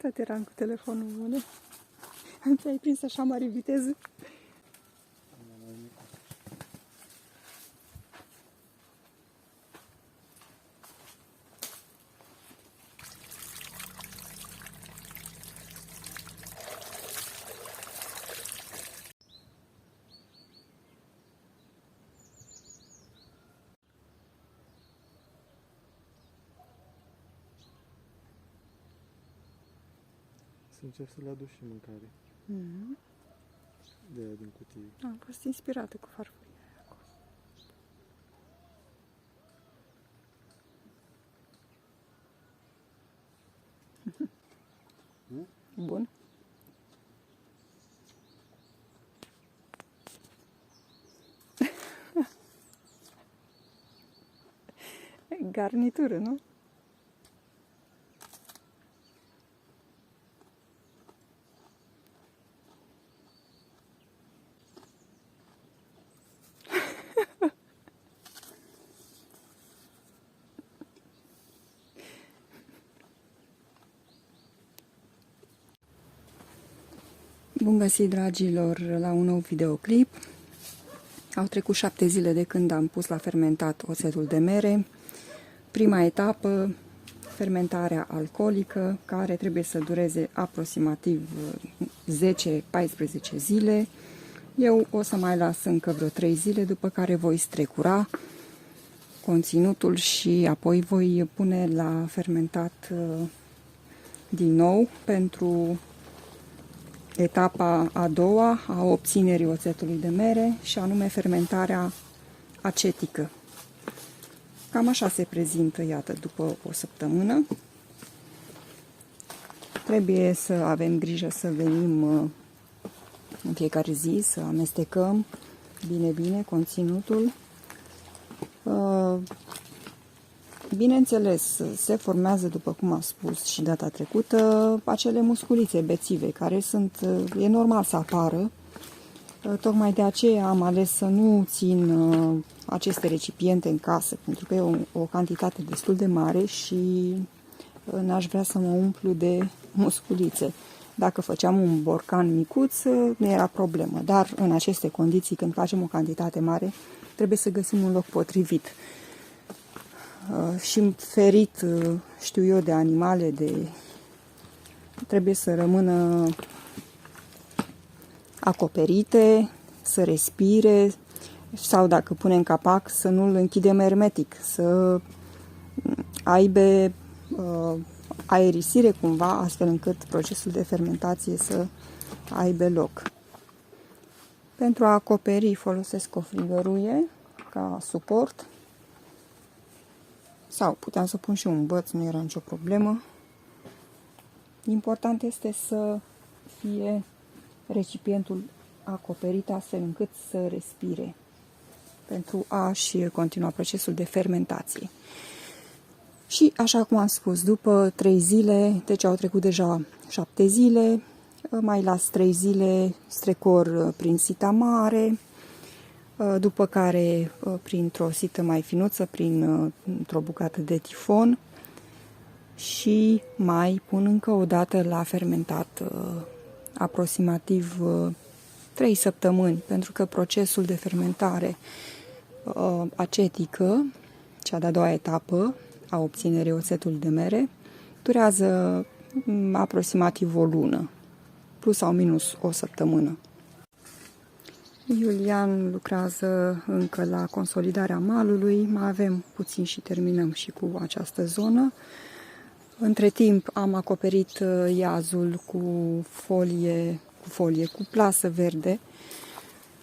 Tot eram cu telefonul în mână. Te-ai prins așa mare viteză. Să încerc să le aduc și mâncare. De aia din cutie. Am fost inspirată cu farfuria acolo. Bun. Garnitură, nu? Bun găsit, dragilor, la un nou videoclip. Au trecut 7 zile de când am pus la fermentat oțetul de mere. Prima etapă, fermentarea alcoolică, care trebuie să dureze aproximativ 10-14 zile. Eu o să mai las încă vreo 3 zile, după care voi strecura conținutul și apoi voi pune la fermentat din nou pentru etapa a doua a obținerii oțetului de mere, și anume fermentarea acetică. Cam așa se prezintă, iată, după o săptămână. Trebuie să avem grijă să venim în fiecare zi, să amestecăm bine conținutul. Bineînțeles, se formează, după cum am spus și data trecută, acele musculițe bețive, care sunt, e normal să apară. Tocmai de aceea am ales să nu țin aceste recipiente în casă, pentru că e o cantitate destul de mare și n-aș vrea să mă umplu de musculițe. Dacă făceam un borcan micuț, nu era problemă, dar în aceste condiții, când facem o cantitate mare, trebuie să găsim un loc potrivit. Și ferit, știu eu, de animale, trebuie să rămână acoperite, să respire, sau dacă punem capac, să nu-l închidem hermetic, să aibă aerisire cumva, astfel încât procesul de fermentație să aibă loc. Pentru a acoperi folosesc o frigăruie ca suport, sau puteam să pun și un băț, nu era nicio problemă. Important este să fie recipientul acoperit astfel încât să respire pentru a-și continua procesul de fermentație. Și așa cum am spus, după 3 zile, deci au trecut deja 7 zile, mai las 3 zile strecor prin sita mare, după care printr-o sită mai finuță, printr-o bucată de tifon, și mai pun încă o dată la fermentat aproximativ 3 săptămâni, pentru că procesul de fermentare acetică, cea de-a doua etapă a obținerii oțetului de mere, durează aproximativ o lună, plus sau minus o săptămână. Iulian lucrează încă la consolidarea malului, mai avem puțin și terminăm și cu această zonă. Între timp am acoperit iazul cu cu plasă verde,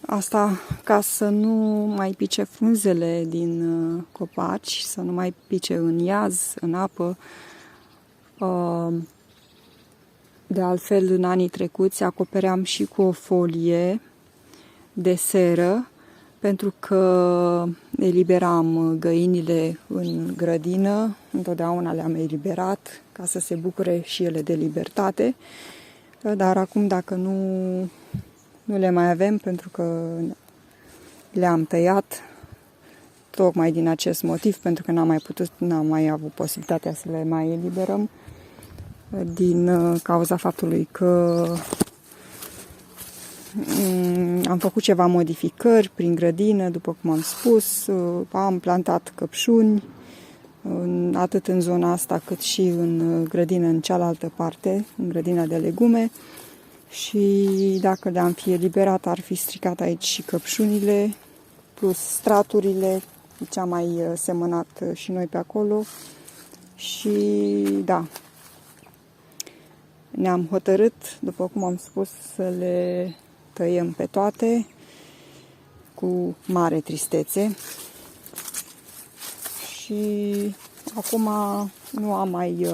asta ca să nu mai pice frunzele din copaci, să nu mai pice în iaz, în apă. De altfel, în anii trecuți acopeream și cu o folie de seră, pentru că eliberam găinile în grădină, întotdeauna le-am eliberat ca să se bucure și ele de libertate, dar acum dacă nu le mai avem, pentru că le-am tăiat, tocmai din acest motiv, pentru că n-am mai avut posibilitatea să le mai eliberăm, din cauza faptului că am făcut ceva modificări prin grădină, după cum am spus, am plantat căpșuni, atât în zona asta cât și în grădină în cealaltă parte, în grădina de legume, și dacă le-am fi eliberat ar fi stricat aici și căpșunile, plus straturile, ce am mai semănat și noi pe acolo. Și da, ne-am hotărât, după cum am spus, să le tăiem pe toate cu mare tristețe. Și acum nu am mai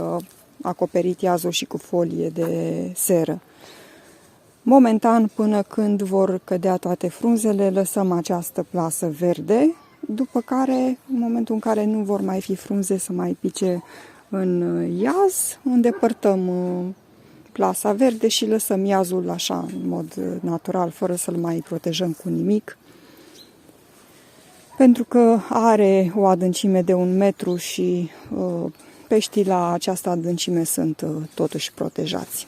acoperit iazul și cu folie de seră. Momentan, până când vor cădea toate frunzele, lăsăm această plasă verde, după care, în momentul în care nu vor mai fi frunze să mai pice în iaz, îndepărtăm plasa verde și lăsăm iazul așa, în mod natural, fără să-l mai protejăm cu nimic. Pentru că are o adâncime de 1 metru și peștii la această adâncime sunt totuși protejați.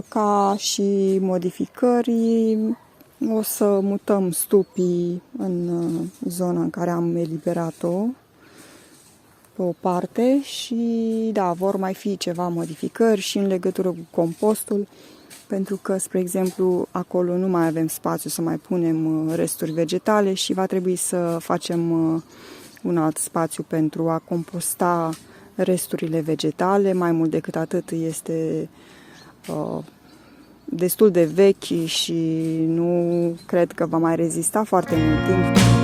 Ca și modificări, o să mutăm stupii în zona în care am eliberat-o pe o parte și da, vor mai fi ceva modificări și în legătură cu compostul, pentru că, spre exemplu, acolo nu mai avem spațiu să mai punem resturi vegetale și va trebui să facem un alt spațiu pentru a composta resturile vegetale. Mai mult decât atât, este destul de vechi și nu cred că va mai rezista foarte mult timp.